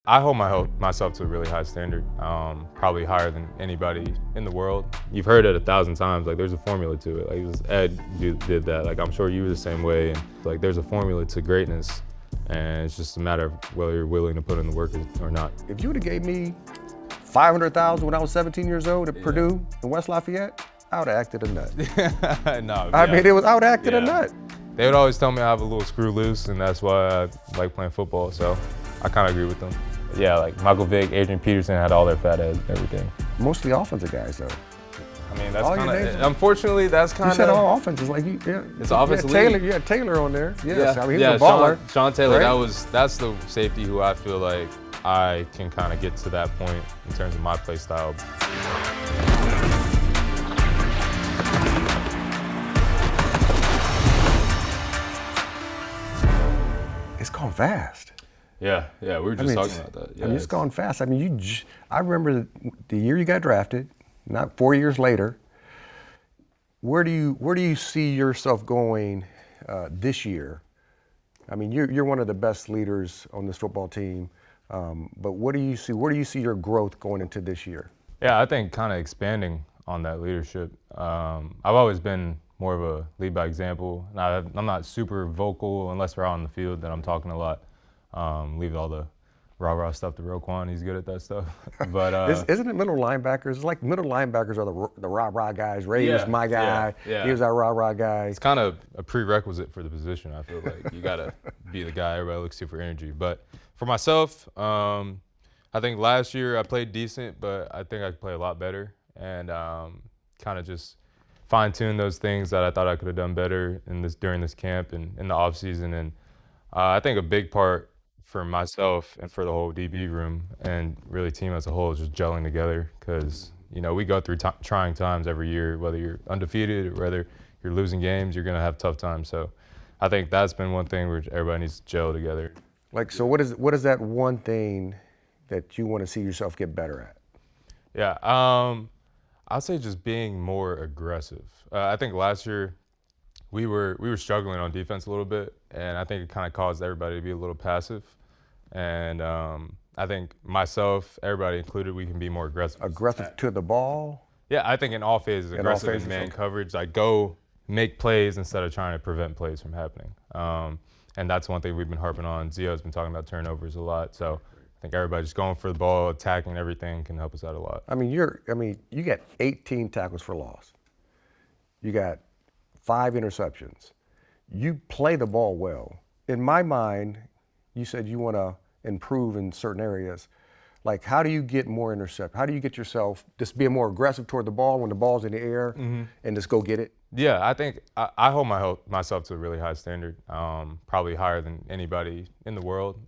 I hold myself to a really high standard, probably higher than anybody in the world. You've heard it 1,000 times, like there's a formula to it. Like Ed did that, like I'm sure you were the same way. And like there's a formula to greatness, and it's just a matter of whether you're willing to put in the work or not. If you would have gave me $500,000 when I was 17 years old at Purdue in West Lafayette, I would have acted a nut. No, I mean, I would have acted a nut. They would always tell me I have a little screw loose, and that's why I like playing football, so I kind of agree with them. Yeah, like Michael Vick, Adrian Peterson had all their fat heads and everything. Mostly offensive guys, though. I mean, that's kind of, unfortunately, that's kind of. You said all offenses, like you, yeah. It's offensive Taylor, league. you had Taylor on there. Yes, Yeah, I mean, he was a baller. Sean Taylor, right? that's the safety who I feel like I can kind of get to that point in terms of my play style. It's gone fast. Yeah, we were just talking about that. Yeah, I mean, it's gone fast. I mean, I remember the year you got drafted, not 4 years later. Where do you see yourself going this year? I mean, you're one of the best leaders on this football team, but what do you see? Where do you see your growth going into this year? Yeah, I think kind of expanding on that leadership. I've always been more of a lead by example. I'm not super vocal unless we're out on the field, then I'm talking a lot. Leave all the rah-rah stuff to Roquan. He's good at that stuff. But isn't it middle linebackers? It's like middle linebackers are the rah-rah guys. Ray was my guy. Yeah. He was our rah-rah guy. It's kind of a prerequisite for the position, I feel like. You got to be the guy everybody looks to for energy. But for myself, I think last year I played decent, but I think I could play a lot better. And kind of just fine-tune those things that I thought I could have done better during this camp and in the offseason. And I think a big part for myself and for the whole DB room and really team as a whole is just gelling together, because we go through trying times every year. Whether you're undefeated or whether you're losing games, you're going to have tough times. So I think that's been one thing where everybody needs to gel together. Like, so what is that one thing that you want to see yourself get better at? Yeah, I'd say just being more aggressive. I think last year we were struggling on defense a little bit, and I think it kind of caused everybody to be a little passive. And I think myself, everybody included, we can be more aggressive. Aggressive to the ball? Yeah, I think in all phases, aggressive in man coverage, like go make plays instead of trying to prevent plays from happening. And that's one thing we've been harping on. Zio's been talking about turnovers a lot. So I think everybody just going for the ball, attacking everything can help us out a lot. I mean, you got 18 tackles for loss. You got 5 interceptions. You play the ball well. In my mind, you said you want to improve in certain areas. Like, how do you get more intercept? How do you get yourself just being more aggressive toward the ball when the ball's in the air and just go get it? Yeah, I think I hold myself to a really high standard, probably higher than anybody in the world.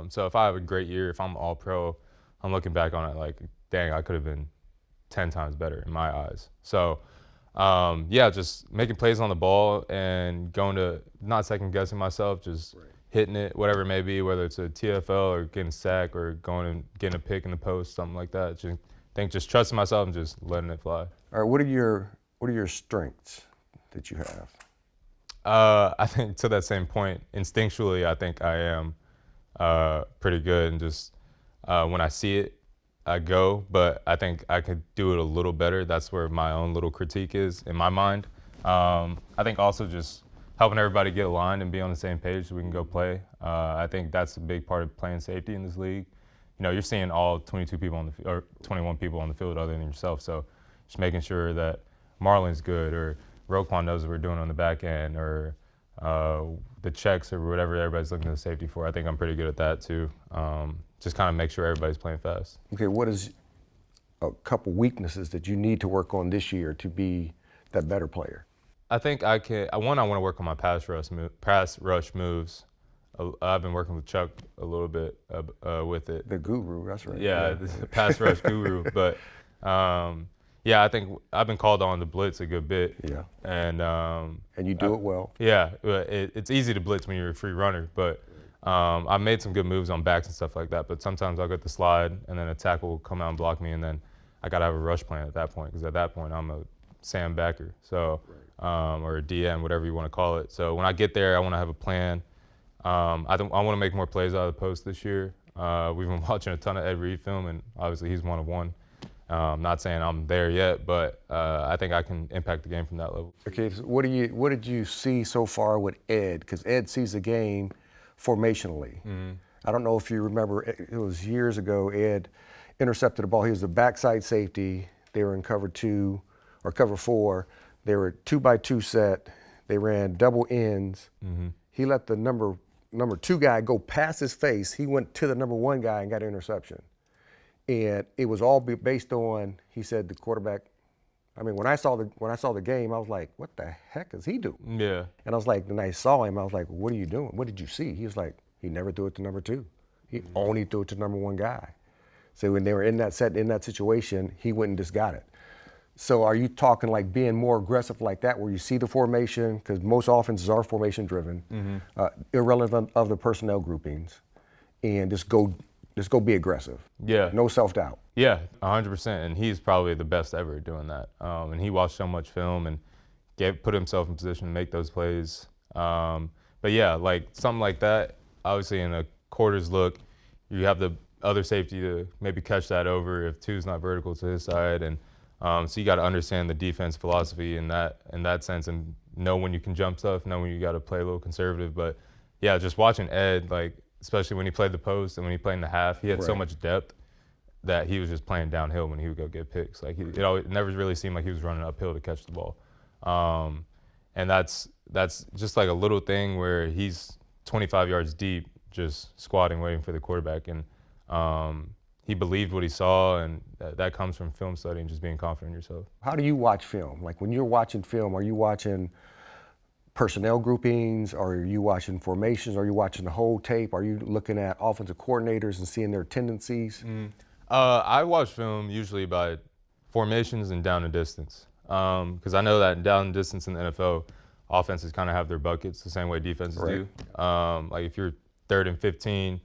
So if I have a great year, if I'm all pro, I'm looking back on it like, dang, I could have been 10 times better in my eyes. So yeah, just making plays on the ball and going to not second guessing myself, just hitting it, whatever it may be, whether it's a TFL or getting sacked or going and getting a pick in the post, something like that. Just trusting myself and just letting it fly. All right, what are your strengths that you have? I think to that same point, instinctually, I think I am pretty good, and just when I see it, I go. But I think I could do it a little better. That's where my own little critique is in my mind. I think also just helping everybody get aligned and be on the same page so we can go play. I think that's a big part of playing safety in this league. You're seeing all 22 people or 21 people on the field other than yourself. So just making sure that Marlon's good, or Roquan knows what we're doing on the back end, or the checks or whatever everybody's looking to the safety for. I think I'm pretty good at that too. Just kind of make sure everybody's playing fast. Okay, what is a couple weaknesses that you need to work on this year to be that better player? I think I want to work on my pass rush moves. I've been working with Chuck a little bit with it. The guru, that's right. Yeah, the pass rush guru. But yeah, I think I've been called on to blitz a good bit. Yeah. And you do it well. Yeah, it's easy to blitz when you're a free runner, but I've made some good moves on backs and stuff like that. But sometimes I'll get the slide, and then a tackle will come out and block me, and then I got to have a rush plan at that point, because at that point I'm a Sam backer, so or a DM, whatever you want to call it. So when I get there, I want to have a plan. I want to make more plays out of the post this year. We've been watching a ton of Ed Reed film, and obviously he's one of one. Not saying I'm there yet, but I think I can impact the game from that level. Okay, so what did you see so far with Ed? Because Ed sees the game formationally. I don't know if you remember, it was years ago, Ed intercepted the ball. He was the backside safety. They were in cover 2 or cover 4. They were 2-by-2 set. They ran double ends. He let the number 2 guy go past his face. He went to the number 1 guy and got an interception. And it was all based on, he said, the quarterback. I mean, when I saw the game, I was like, what the heck is he doing? Yeah. And I was like, when I saw him, I was like, what are you doing? What did you see? He was like, he never threw it to number 2. He only threw it to number 1 guy. So when they were in that situation, he went and just got it. So are you talking like being more aggressive like that, where you see the formation, because most offenses are formation driven, irrelevant of the personnel groupings, and just go be aggressive? Yeah. No self-doubt. Yeah, 100%. And he's probably the best ever at doing that. And he watched so much film and put himself in position to make those plays. But yeah, like something like that, obviously in a quarters look, you have the other safety to maybe catch that over if 2's not vertical to his side. And so you got to understand the defense philosophy in that sense, and know when you can jump stuff, know when you got to play a little conservative. But yeah, just watching Ed, like, especially when he played the post and when he played in the half, he had so much depth that he was just playing downhill when he would go get picks. Like it never really seemed like he was running uphill to catch the ball. And that's just like a little thing where he's 25 yards deep, just squatting, waiting for the quarterback. And he believed what he saw, and that comes from film study and just being confident in yourself. How do you watch film? Like when you're watching film, are you watching personnel groupings? Or are you watching formations? Are you watching the whole tape? Are you looking at offensive coordinators and seeing their tendencies? I watch film usually by formations and down and distance, because I know that down and distance in the NFL, offenses kind of have their buckets the same way defenses do. Like if you're 3rd and 15,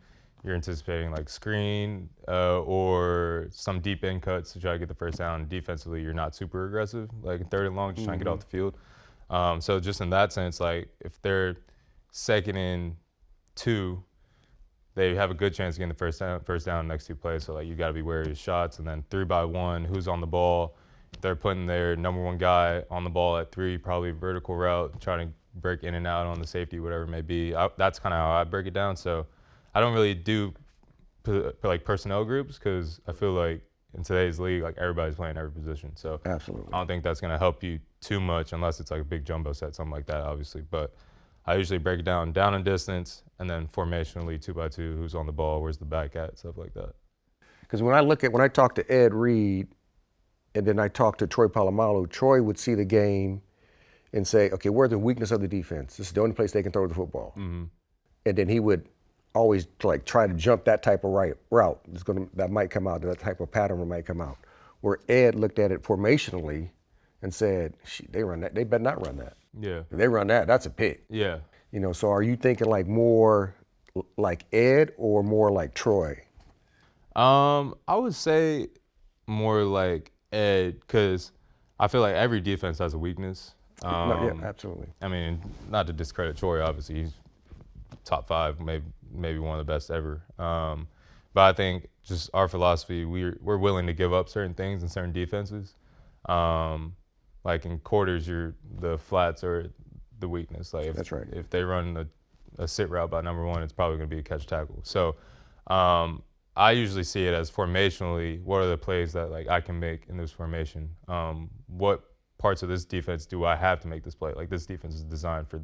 you're anticipating like screen or some deep end cuts to try to get the first down. Defensively, you're not super aggressive, like in 3rd and long, just trying to get off the field. So just in that sense, like if they're 2nd and 2, they have a good chance of getting the first down next 2 plays. So like you got to be wary of shots. And then 3-by-1, who's on the ball? If they're putting their number 1 guy on the ball at 3, probably vertical route, trying to break in and out on the safety, whatever it may be. That's kind of how I break it down. So I don't really do like personnel groups, because I feel like in today's league, like everybody's playing every position. So Absolutely. I don't think that's going to help you too much unless it's like a big jumbo set, something like that, obviously. But I usually break it down and distance, and then formationally 2-by-2, who's on the ball, where's the back at, stuff like that. Because when I talk to Ed Reed, and then I talk to Troy Polamalu, Troy would see the game and say, okay, where's the weakness of the defense? This is the only place they can throw the football. And then he would always like try to jump that type of route. That might come out, that type of pattern might come out. Where Ed looked at it formationally and said, they run that, they better not run that. Yeah. If they run that, that's a pick. Yeah. You know, so are you thinking like more like Ed or more like Troy? I would say more like Ed, because I feel like every defense has a weakness. Yeah, absolutely. I mean, not to discredit Troy, obviously he's top 5, maybe one of the best ever. But I think just our philosophy, we're willing to give up certain things in certain defenses. Like in quarters, the flats are the weakness. Like That's right. If they run a sit route by number 1, it's probably going to be a catch tackle. So I usually see it as formationally, what are the plays that like I can make in this formation? What parts of this defense do I have to make this play? Like this defense is designed for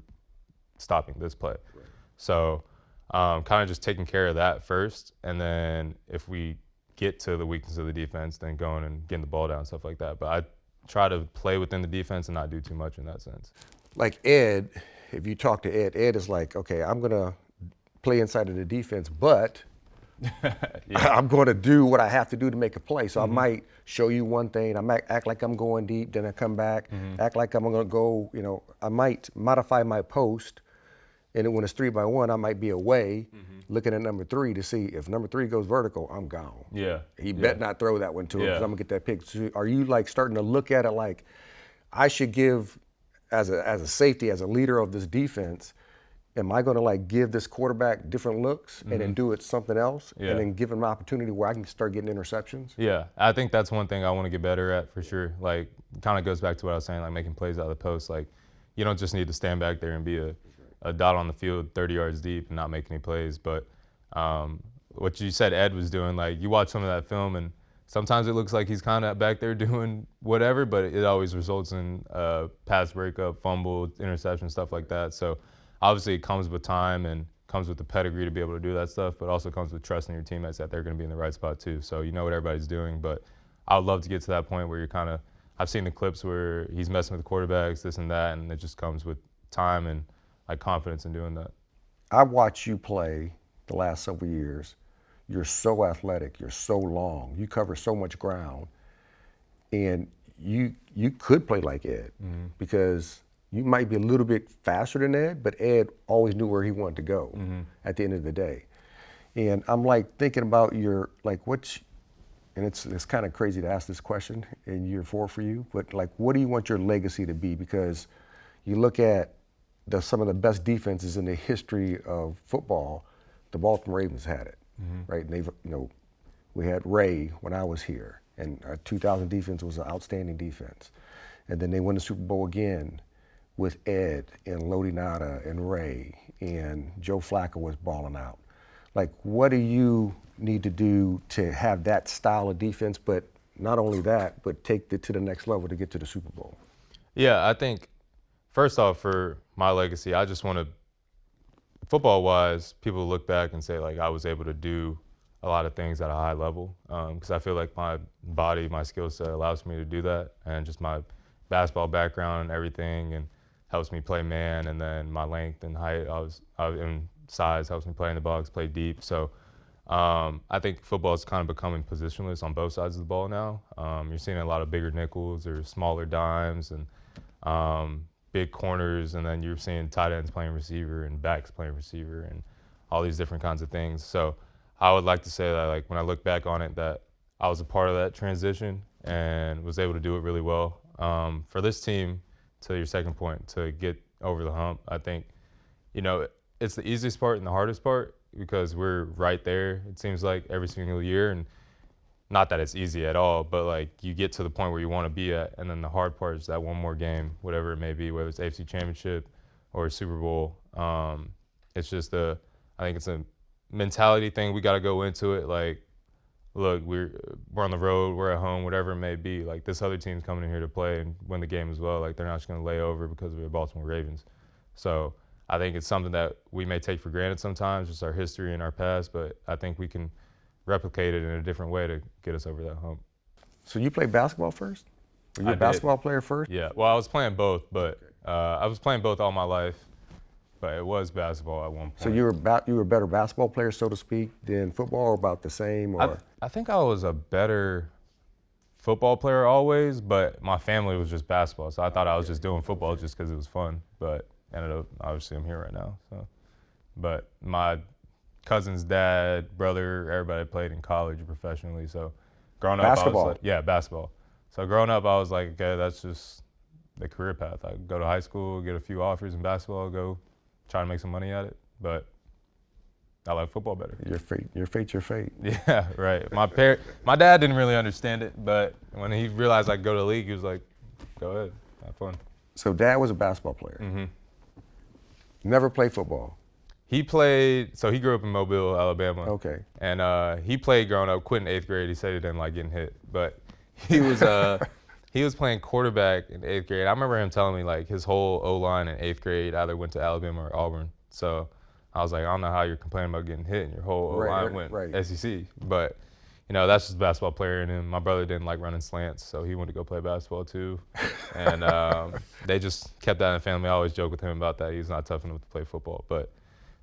stopping this play. Right. So kind of just taking care of that first, and then if we get to the weakness of the defense, then going and getting the ball down, stuff like that. But I try to play within the defense and not do too much in that sense. Like Ed, if you talk to Ed is like, okay, I'm going to play inside of the defense, but I'm going to do what I have to do to make a play. So I might show you one thing. I might act like I'm going deep, then I come back, act like I'm going to go, you know, I might modify my post. And then when it's 3-by-1, I might be away looking at number 3 to see if number 3 goes vertical, I'm gone. Yeah. He bet not throw that one to him because I'm going to get that pick. So are you like starting to look at it like I should give, as a safety, as a leader of this defense, am I going to like give this quarterback different looks and then do it something else Yeah. and then give him an opportunity where I can start getting interceptions? Yeah, I think that's one thing I want to get better at for sure. Like, kind of goes back to what I was saying, like making plays out of the post. Like, you don't just need to stand back there and be a dot on the field 30 yards deep and not make any plays. But what you said Ed was doing, like, you watch some of that film and sometimes it looks like he's kind of back there doing whatever, but it always results in pass breakup, fumble, interception, stuff like that. So obviously it comes with time and comes with the pedigree to be able to do that stuff, but also comes with trusting your teammates that they're going to be in the right spot too. So you know what everybody's doing, but I would love to get to that point where you're kind of, I've seen the clips where he's messing with the quarterbacks, this and that, and it just comes with time and like confidence in doing that. I watched you play the last several years. You're so athletic. You're so long. You cover so much ground, and you could play like Ed because you might be a little bit faster than Ed, but Ed always knew where he wanted to go at the end of the day. And I'm like thinking about your like and it's kind of crazy to ask this question in year 4 for you, but like what do you want your legacy to be? Because you look at some of the best defenses in the history of football, the Baltimore Ravens had it, right? And they've, we had Ray when I was here, and our 2000 defense was an outstanding defense. And then they won the Super Bowl again with Ed and Lodi Nada and Ray, and Joe Flacco was balling out. Like, what do you need to do to have that style of defense, but not only that, but take it to the next level to get to the Super Bowl? Yeah, I think first off, for my legacy, I just want to, football-wise, people look back and say, like, I was able to do a lot of things at a high level because I feel like my body, my skill set allows me to do that, and just my basketball background and everything, and helps me play man, and then my length and height, and size helps me play in the box, play deep. So I think football is kind of becoming positionless on both sides of the ball now. You're seeing a lot of bigger nickels or smaller dimes and big corners, and then you're seeing tight ends playing receiver and backs playing receiver and all these different kinds of things. So I would like to say that, like, when I look back on it, that I was a part of that transition and was able to do it really well. For this team, to your second point, to get over the hump, I think, it's the easiest part and the hardest part because we're right there, it seems like, every single year. And not that it's easy at all, but like you get to the point where you want to be at, and then the hard part is that one more game, whatever it may be, whether it's AFC Championship or a Super Bowl. It's just I think it's a mentality thing. We got to go into it like, look, we're on the road, we're at home, whatever it may be. Like, this other team's coming in here to play and win the game as well. Like, they're not just going to lay over because we're the Baltimore Ravens. So I think it's something that we may take for granted sometimes, just our history and our past, but I think we can replicate it in a different way to get us over that hump. So you played basketball first? Were you I a did. basketball player first? Yeah, well, I was playing both, but I was playing both all my life, but it was basketball at one point. So you were a better basketball player, so to speak, than football, or about the same? Or I think I was a better football player always, but my family was just basketball, so I thought I was just doing football just because it was fun, but ended up, obviously, I'm here right now. So, but my cousin's dad, brother, everybody played in college professionally. So growing up, basketball. I was like, yeah, basketball. So growing up, I was like, okay, that's just the career path. I go to high school, get a few offers in basketball, go try to make some money at it. But I like football better. Your fate, your fate. Yeah, right. My dad didn't really understand it, but when he realized I could go to the league, he was like, go ahead, have fun. So dad was a basketball player. Mm-hmm. Never played football. He played, so he grew up in Mobile, Alabama. Okay. And he played growing up, quit in 8th grade. He said he didn't like getting hit. But he was playing quarterback in 8th grade. I remember him telling me, like, his whole O-line in 8th grade either went to Alabama or Auburn. So I was like, I don't know how you're complaining about getting hit and your whole O-line went SEC. But, that's just a basketball player in him. My brother didn't like running slants, so he wanted to go play basketball too. And they just kept that in the family. I always joke with him about that. He's not tough enough to play football. But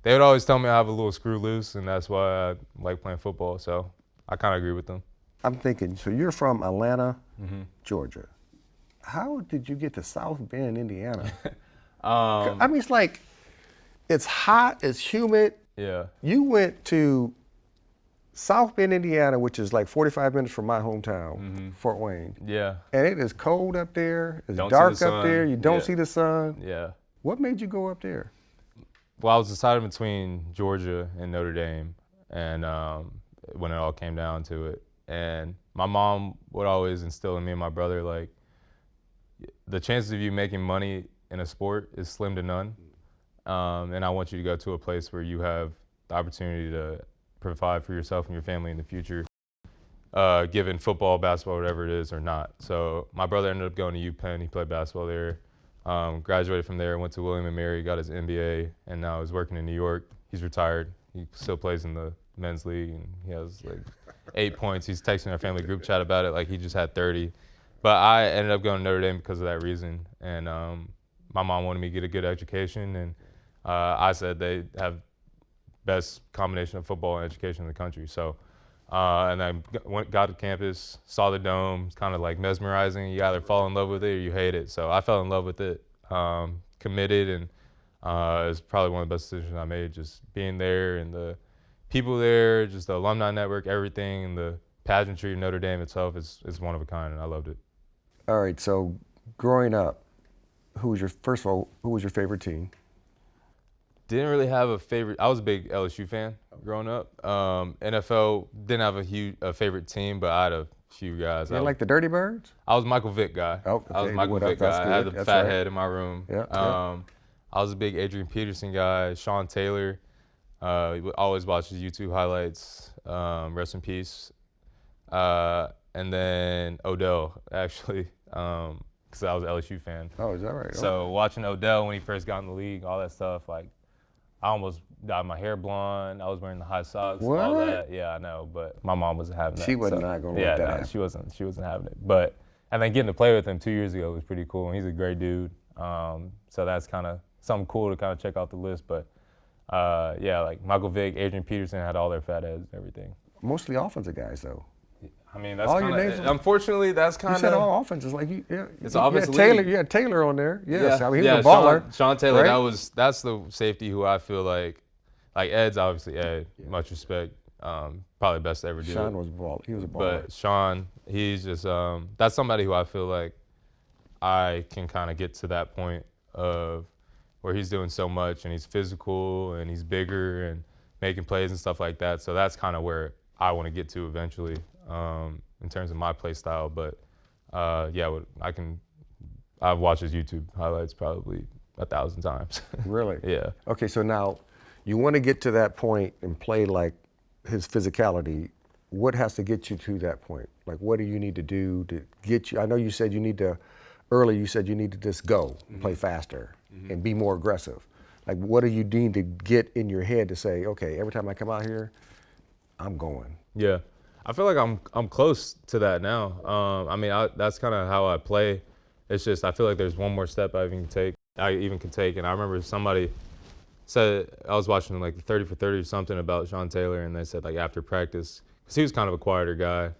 they would always tell me I have a little screw loose, and that's why I like playing football. So I kind of agree with them. I'm thinking, so you're from Atlanta, Georgia. How did you get to South Bend, Indiana? I mean, it's like, it's hot, it's humid. Yeah. You went to South Bend, Indiana, which is like 45 minutes from my hometown, Fort Wayne. Yeah. And it is cold up there. It's Don't dark see the up there. sun. You don't see the sun. Yeah. What made you go up there? Well, I was deciding between Georgia and Notre Dame, and when it all came down to it, and my mom would always instill in me and my brother like the chances of you making money in a sport is slim to none, and I want you to go to a place where you have the opportunity to provide for yourself and your family in the future, given football, basketball, whatever it is, or not. So my brother ended up going to UPenn. He played basketball there. Graduated from there, went to William & Mary, got his MBA, and now is working in New York. He's retired. He still plays in the men's league, and he has like 8 points. He's texting our family group chat about it like he just had 30. But I ended up going to Notre Dame because of that reason. And my mom wanted me to get a good education, and I said they have best combination of football and education in the country. So, and I got to campus, saw the dome. It's kind of like mesmerizing. You either fall in love with it or you hate it. So I fell in love with it, committed, and it was probably one of the best decisions I made. Just being there and the people there, just the alumni network, everything, and the pageantry of Notre Dame itself is one of a kind, and I loved it. All right, so growing up, first of all, who was your favorite team? Didn't really have a favorite. I was a big LSU fan growing up. NFL didn't have a favorite team, but I had a few guys. You like the Dirty Birds? I was Michael Vick guy. Oh, okay. I was Michael Vick That's guy. good. I had the That's fat right. head in my room. Yeah, I was a big Adrian Peterson guy. Sean Taylor. Always watch his YouTube highlights. Rest in peace. And then Odell, actually, because I was an LSU fan. Oh, is that right? So watching Odell when he first got in the league, all that stuff, like I almost dyed my hair blonde. I was wearing the high socks, What? all that. Yeah, I know, but my mom wasn't having that. She was not gonna let that happen. She wasn't having it. But and then getting to play with him 2 years ago was pretty cool. And he's a great dude. So that's kind of something cool to kind of check off the list. But yeah, like Michael Vick, Adrian Peterson had all their fat heads and everything. Mostly offensive guys, though. I mean, that's All kind your names of, are- unfortunately, that's kind You of. said all offenses, like you. Yeah, It's you obvious had Taylor. league. You had Taylor on there. Yes, I mean he yeah, was a baller. Sean Taylor, right? that's the safety who I feel like Ed's obviously Ed, much respect, probably best to ever do Sean it. was a baller. He was a baller. But Sean, he's just that's somebody who I feel like I can kind of get to that point of where he's doing so much and he's physical and he's bigger and making plays and stuff like that. So that's kind of where I want to get to eventually in terms of my play style. But yeah, I've watched his YouTube highlights probably 1,000 times. Really? Yeah. Okay, so now you want to get to that point and play like his physicality. What has to get you to that point? Like, what do you need to do to get you? I know you said you need to. Earlier, you said you need to just go, play faster, and be more aggressive. Like, what do you need to get in your head to say, okay, every time I come out here, I'm going? Yeah, I feel like I'm close to that now. I mean, that's kind of how I play. It's just I feel like there's one more step I even can take. And I remember somebody said, I was watching like the 30 for 30 or something about Sean Taylor, and they said like after practice, because he was kind of a quieter guy.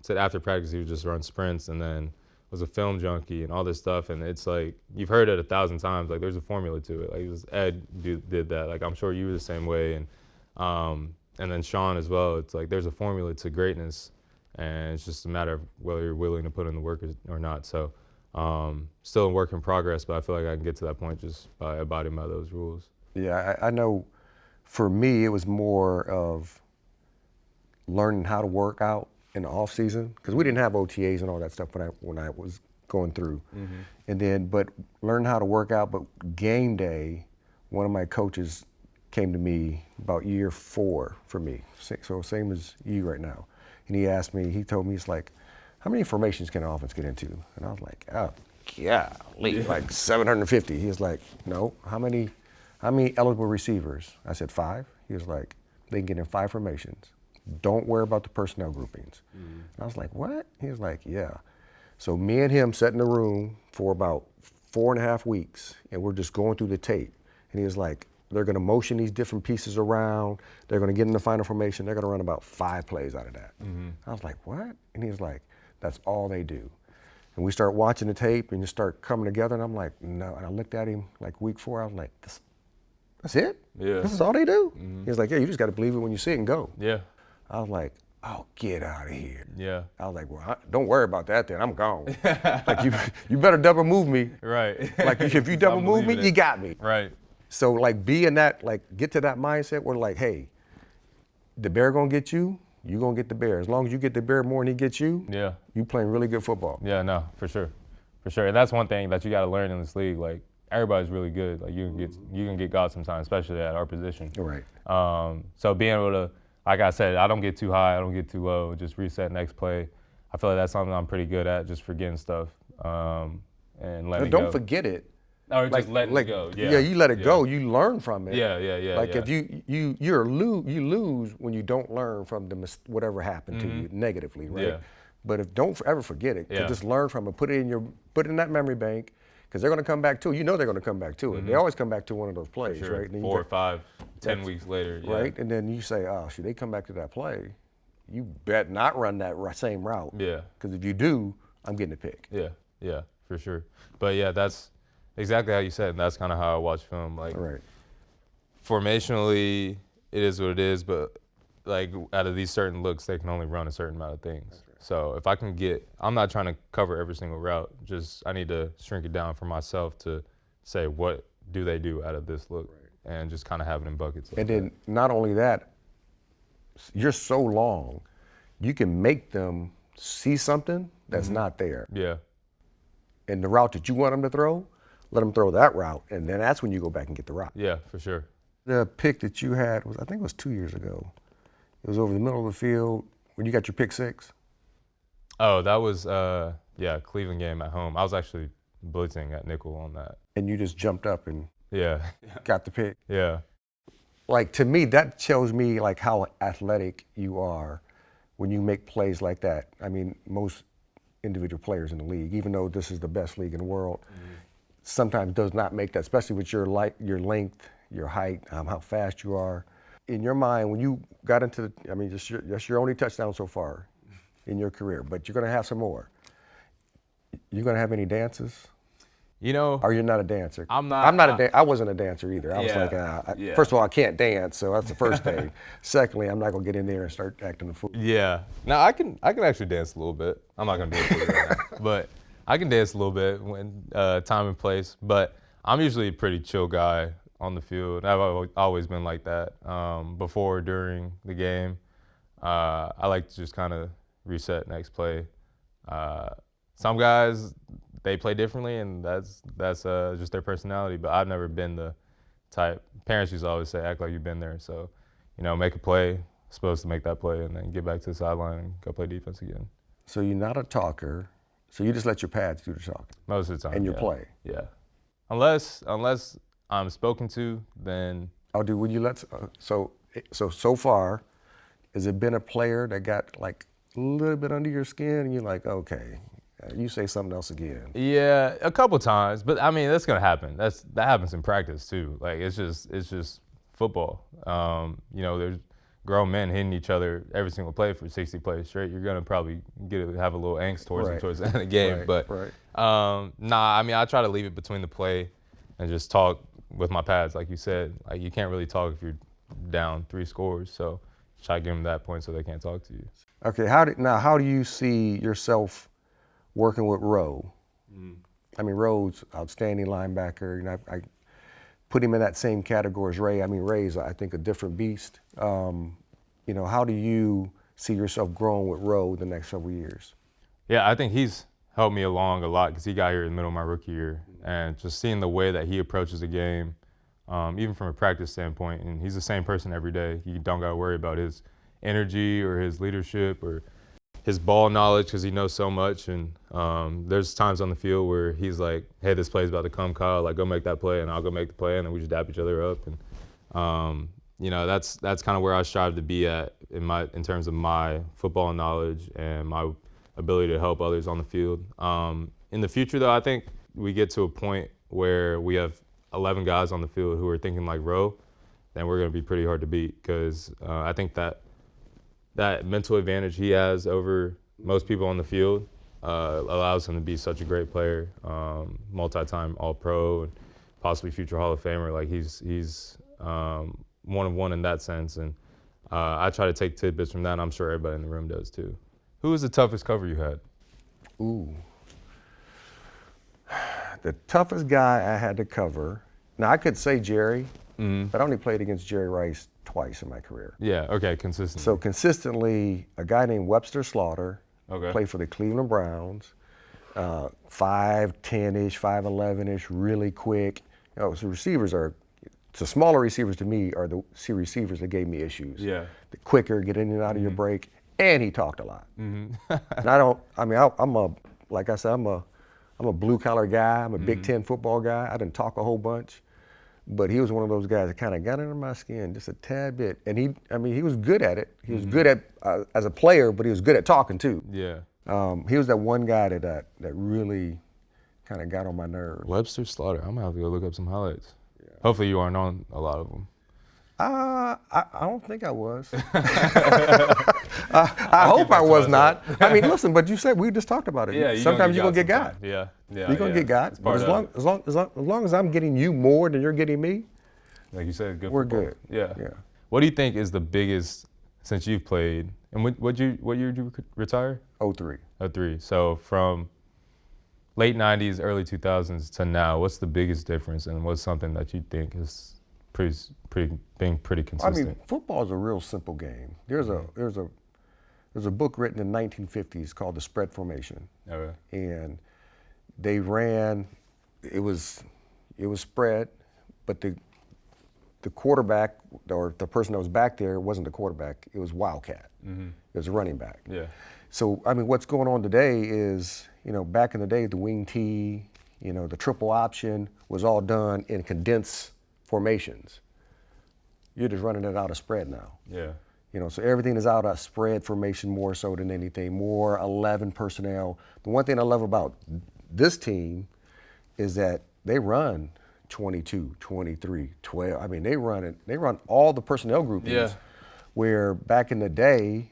Said after practice he would just run sprints and then was a film junkie and all this stuff. And it's like you've heard it 1,000 times. Like there's a formula to it. Like Ed did that. Like I'm sure you were the same way. And then Sean as well. It's like there's a formula to greatness, and it's just a matter of whether you're willing to put in the work or not. So still a work in progress, but I feel like I can get to that point just by abiding by those rules. Yeah, I know for me it was more of learning how to work out in the off season, because we didn't have OTAs and all that stuff when I was going through. And then, but learn how to work out. But game day, one of my coaches came to me about year 4 for me, so same as you right now. And he asked me, he told me, it's like, how many formations can an offense get into? And I was like, oh, golly, like 750. He was like, no, how many eligible receivers? I said 5. He was like, they can get in 5 formations. Don't worry about the personnel groupings. And I was like, what? He was like, yeah. So me and him sat in the room for about 4.5 weeks, and we're just going through the tape. And he was like, they're going to motion these different pieces around. They're going to get in the final formation. They're going to run about 5 plays out of that. I was like, what? And he was like, that's all they do. And we start watching the tape and just start coming together. And I'm like, no. And I looked at him like week 4. I was like, that's it? Yeah. This is all they do? He was like, yeah, you just got to believe it when you see it and go. Yeah. I was like, oh, get out of here. Yeah. I was like, well, don't worry about that then. I'm gone. Like, you better double move me. Right. Like, if you double move me, you got me. Right. So like be in that, like get to that mindset where like, hey, the bear gonna get you, you gonna get the bear. As long as you get the bear more than he gets you, Yeah. you playing really good football. Yeah, no, for sure. For sure. And that's one thing that you got to learn in this league. Like, everybody's really good. Like, you can get got sometimes, especially at our position. Right. So being able to, like I said, I don't get too high, I don't get too low, just reset next play. I feel like that's something I'm pretty good at, just forgetting stuff and letting it go. Don't forget it. Or just letting it go. Yeah, you let it go. You learn from it. Yeah. Like if you lose when you don't learn from whatever happened to you negatively, right? Yeah. But if don't ever forget it, Yeah. just learn from it. Put it in that memory bank because they're going to come back to it. You know they're going to come back to it. They always come back to one of those plays, Sure. right? And 4 or 5, 10 weeks later. Yeah. Right, and then you say, oh, should they come back to that play? You bet not run that same route. Yeah. Because if you do, I'm getting a pick. Yeah, for sure. But yeah, that's exactly how you said, and that's kind of how I watch film. Like, Right. Formationally, it is what it is, but like out of these certain looks, they can only run a certain amount of things. Right. So if I can I'm not trying to cover every single route. Just I need to shrink it down for myself to say what do they do out of this look, and just kind of have it in buckets. Like and then not only that, you're so long, you can make them see something that's not there. Yeah. And the route that you want them to throw, let them throw that route, and then that's when you go back and get the route. Yeah, for sure. The pick that you had I think it was 2 years ago. It was over the middle of the field when you got your pick six. Oh, that was Cleveland game at home. I was actually blitzing at nickel on that. And you just jumped up and got the pick. Yeah. Like to me, that shows me like how athletic you are when you make plays like that. I mean, most individual players in the league, even though this is the best league in the world, sometimes does not make that, especially with your length, your height, how fast you are. In your mind, when you got into just your only touchdown so far in your career, but you're going to have some more. You going to have any dances? You know, or you're not a dancer? I'm not. I wasn't a dancer either. I was like, first of all, I can't dance, so that's the first thing. Secondly, I'm not gonna get in there and start acting a fool. Yeah. No, I can actually dance a little bit. I'm not gonna do it right now, but I can dance a little bit when time and place. But I'm usually a pretty chill guy on the field. I've always been like that. Before, during the game, I like to just kind of reset next play. Some guys, they play differently, and that's just their personality. But I've never been the type. Parents used to always say, "Act like you've been there." So, make a play, supposed to make that play, and then get back to the sideline and go play defense again. So you're not a talker. So you just let your pads do the talking. Most of the time. And your play. Yeah. Unless I'm spoken to, then. Oh, dude, would you let? So far, has it been a player that got like a little bit under your skin, and you're like, okay, you say something else again? Yeah, a couple times, but I mean that's gonna happen. That happens in practice too. Like it's just football. There's grown men hitting each other every single play for 60 plays straight. You're gonna probably have a little angst towards the end of the game. But I try to leave it between the play and just talk with my pads, like you said. Like you can't really talk if you're down 3 scores. So try to give them that point so they can't talk to you. Okay, how do you see yourself working with Rowe? I mean, Rowe's outstanding linebacker. I put him in that same category as Ray. I mean, Ray's, I think, a different beast. How do you see yourself growing with Rowe the next several years? Yeah, I think he's helped me along a lot because he got here in the middle of my rookie year. And just seeing the way that he approaches the game, even from a practice standpoint, and he's the same person every day. You don't got to worry about his energy or his leadership or his ball knowledge because he knows so much. And there's times on the field where he's like, hey, this play's about to come, Kyle. Like, go make that play, and I'll go make the play, and then we just dap each other up. And that's kind of where I strive to be at in terms of my football knowledge and my ability to help others on the field. In the future, though, I think we get to a point where we have 11 guys on the field who are thinking like Rowe, then we're going to be pretty hard to beat because I think that mental advantage he has over most people on the field allows him to be such a great player, multi-time All-Pro and possibly future Hall of Famer. Like he's one of one in that sense, and I try to take tidbits from that, and I'm sure everybody in the room does too. Who was the toughest cover you had? Ooh. The toughest guy I had to cover Now I could say Jerry, but I only played against Jerry Rice twice in my career. Yeah. Okay. Consistent. So consistently, a guy named Webster Slaughter played for the Cleveland Browns, 5'10-ish, 5'11-ish, really quick. So receivers are, the smaller receivers to me are the receivers that gave me issues. Yeah. The quicker, get in and out of your break, and he talked a lot. And like I said, I'm a blue collar guy. I'm a Big Ten football guy. I didn't talk a whole bunch. But he was one of those guys that kind of got under my skin just a tad bit. And he was good at it. He was good at as a player, but he was good at talking too. Yeah. He was that one guy that really kind of got on my nerves. Webster Slaughter. I'm gonna have to go look up some highlights. Yeah. Hopefully you aren't on a lot of them. I don't think I was. I hope I was not. I mean, listen, but you said we just talked about it. Yeah, sometimes you're gonna get got. Yeah. You're gonna get got. But as long as I'm getting you more than you're getting me, like you said, good. We're football. good. Yeah. Yeah. What do you think is the biggest since you've played? And what year did you retire? 03. 03. So from late 90s, early 2000s to now, what's the biggest difference, and what's something that you think is being pretty consistent? I mean, football is a real simple game. There's a book written in the 1950s called The Spread Formation. Okay. And they ran, it was spread, but the quarterback or the person that was back there wasn't the quarterback, it was Wildcat. It was a running back. Yeah. So, I mean, what's going on today is, back in the day, the wing tee, the triple option was all done in condensed formations. You're just running it out of spread now. Yeah. So everything is out of spread formation more so than anything, more 11 personnel. The one thing I love about this team is that they run 22, 23, 12. I mean, they run all the personnel groupings. Yeah. Where back in the day,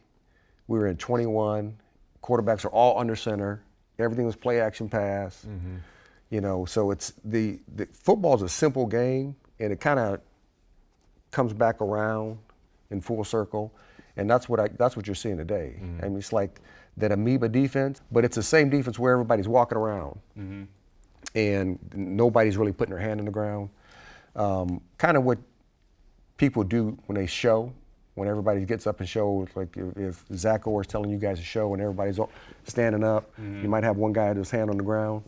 we were in 21, quarterbacks are all under center, everything was play action pass. So it's the football's a simple game, and it kind of comes back around in full circle, and that's what you're seeing today. I mean, it's like that amoeba defense, but it's the same defense where everybody's walking around, and nobody's really putting their hand in the ground. Kind of what people do when they show, when everybody gets up and shows, like if Zach Orr's telling you guys to show and everybody's standing up, you might have one guy with his hand on the ground.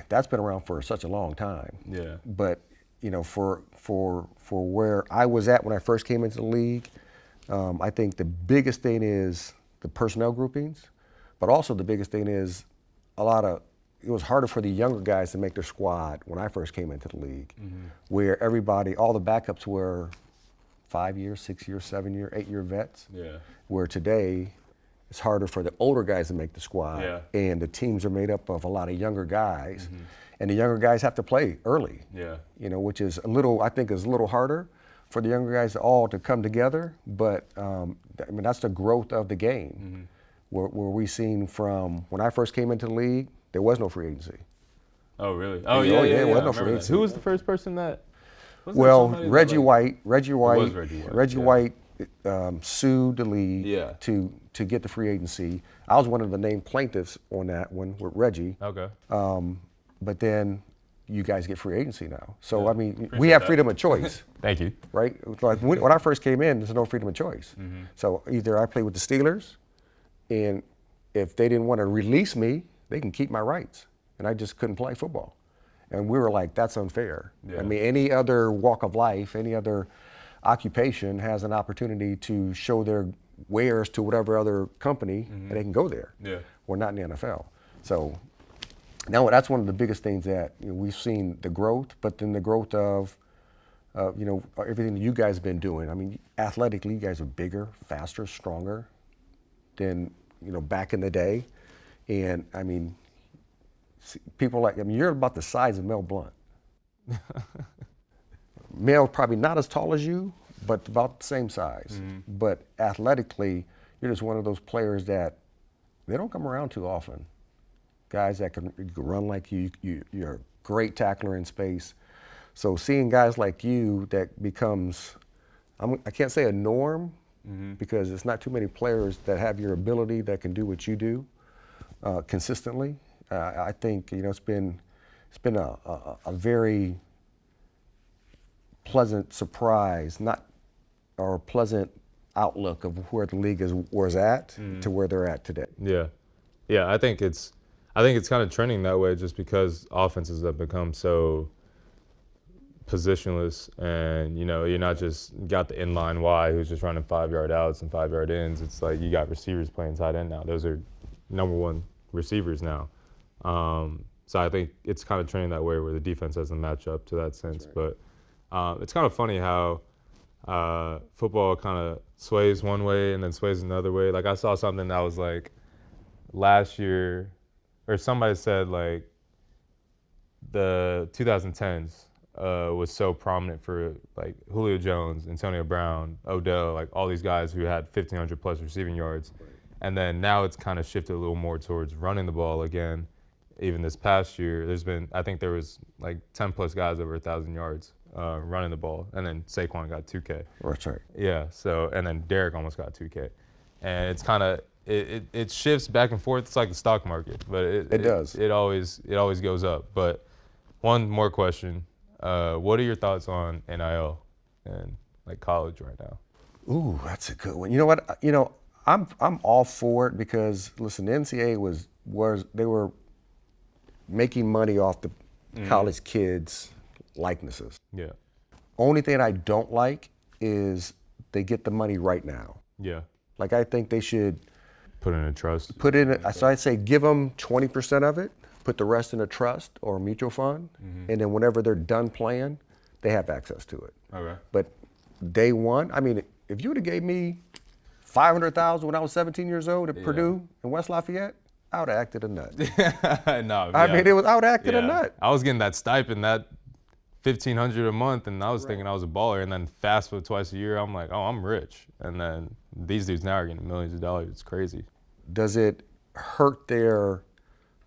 That's been around for such a long time. Yeah. But for where I was at when I first came into the league, I think the biggest thing is the personnel groupings, but also the biggest thing is it was harder for the younger guys to make their squad when I first came into the league, where all the backups were 5-year, 6-year, 7-year, 8-year vets. Yeah. Where today, it's harder for the older guys to make the squad. Yeah. And the teams are made up of a lot of younger guys. And the younger guys have to play early. Yeah. Which is I think is a little harder for the younger guys all to come together. But that's the growth of the game. Where we seen from when I first came into the league, there was no free agency. Oh, really? Oh, yeah, yeah. it was no free agency. Who was the first person that? Well, Reggie White sued the league to get the free agency. I was one of the named plaintiffs on that one with Reggie. Okay. But then you guys get free agency now. So, I mean, we have freedom of choice. Thank you. Right? Like when I first came in, there's no freedom of choice. So either I play with the Steelers, and if they didn't want to release me, they can keep my rights. And I just couldn't play football. And we were like, that's unfair. Yeah. I mean, any other walk of life, any other occupation has an opportunity to show their wares to whatever other company, and they can go there. Yeah. We're not in the NFL. So now that's one of the biggest things that we've seen the growth, but then the growth of everything that you guys have been doing. I mean, athletically, you guys are bigger, faster, stronger than back in the day. And I mean, you're about the size of Mel Blount. Mel's probably not as tall as you, but about the same size. But athletically, you're just one of those players that they don't come around too often. Guys that can run like you, you're a great tackler in space. So seeing guys like you that becomes, I can't say a norm, because it's not too many players that have your ability that can do what you do consistently. I think it's it's been a very pleasant surprise, or a pleasant outlook of where the league was at to where they're at today. Yeah, yeah. I think it's kind of trending that way just because offenses have become so positionless, and you're not just got the inline Y who's just running 5-yard outs and 5-yard ins. It's like you got receivers playing tight end now. Those are number one receivers now. So I think it's kind of trending that way where the defense doesn't match up to that sense. Right. But it's kind of funny how football kind of sways one way and then sways another way. Like I saw something that was like last year, or somebody said like the 2010s was so prominent for like Julio Jones, Antonio Brown, Odell, like all these guys who had 1,500 plus receiving yards. Right. And then now it's kind of shifted a little more towards running the ball again. Even this past year, I think there was like 10 plus guys over 1,000 yards running the ball, and then Saquon got 2K. That's right. Yeah. So, and then Derek almost got 2K, and it's kind of it shifts back and forth. It's like the stock market, but it does. It always goes up. But one more question: what are your thoughts on NIL and like college right now? Ooh, that's a good one. You know what? I'm all for it because listen, the NCAA they were making money off the college kids' likenesses. Yeah. Only thing I don't like is they get the money right now. Yeah. Like I think they should Put in a trust. so I'd say give them 20% of it, put the rest in a trust or a mutual fund, and then whenever they're done playing, they have access to it. Okay. But day one, I mean, if you would have gave me $500,000 when I was 17 years old at Purdue in West Lafayette, I would have acted a nut. No, I mean, I would have acted a nut. I was getting that stipend, that $1,500 a month, and I was thinking I was a baller. And then fast forward twice a year, I'm like, oh, I'm rich. And then these dudes now are getting millions of dollars. It's crazy. Does it hurt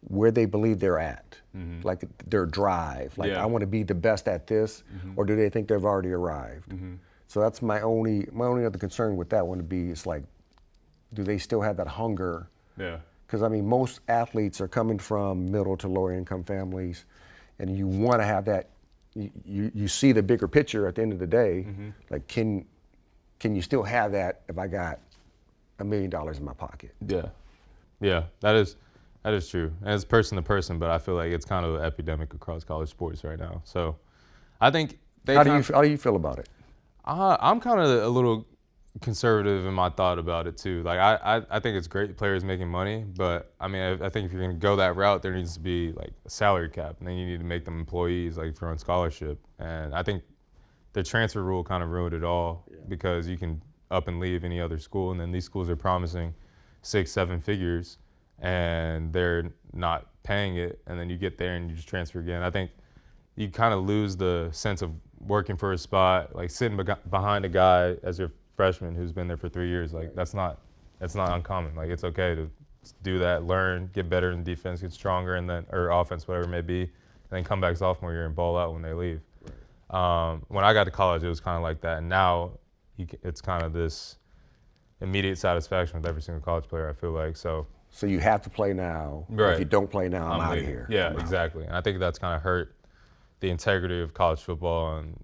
where they believe they're at, like their drive? Like I want to be the best at this, or do they think they've already arrived? So that's my only other concern with that one would be, it's like, do they still have that hunger? Yeah. Because I mean, most athletes are coming from middle to lower income families, and you want to have that. You see the bigger picture at the end of the day. Like, can you still have that if I got $1 million in my pocket? Yeah, yeah, that is true. And it's person to person, but I feel like it's kind of an epidemic across college sports right now. So, I think How do you feel about it? I'm kind of a little conservative in my thought about it too. Like I think it's great players making money, but I mean I think if you're gonna go that route, there needs to be like a salary cap, and then you need to make them employees, like if you're on scholarship. And I think the transfer rule kind of ruined it all because you can up and leave any other school, and then these schools are promising 6-7 figures, and they're not paying it, and then you get there and you just transfer again. I think you kind of lose the sense of working for a spot, like sitting behind a guy as your freshman who's been there for 3 years. Like that's not uncommon. Like it's okay to do that, learn, get better in defense, get stronger, and then or offense, whatever it may be, and then come back sophomore year and ball out when they leave. Right. When I got to college, it was kind of like that, and now it's kind of this immediate satisfaction with every single college player, I feel like. So you have to play now. Right. If you don't play now, I'm out of here. Yeah, exactly. And I think that's kind of hurt the integrity of college football and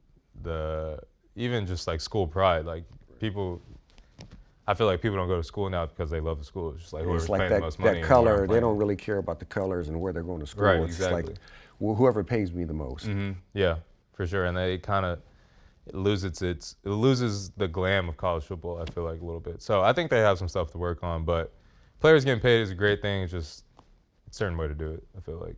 even just like school pride. Like I feel like people don't go to school now because they love the school. It's just like whoever's paying the most money. That color, they don't really care about the colors and where they're going to school. Right, it's exactly. like whoever pays me the most. Yeah, for sure. And they kind of loses the glam of college football, I feel like, a little bit. So I think they have some stuff to work on, but players getting paid is a great thing. It's just a certain way to do it, I feel like.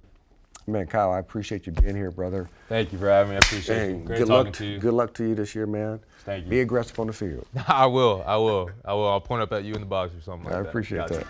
Man, Kyle, I appreciate you being here, brother. Thank you for having me. I appreciate it. Great talking to you. Good luck to you this year, man. Thank you. Be aggressive on the field. I will. I'll point up at you in the box or something like that. I appreciate that.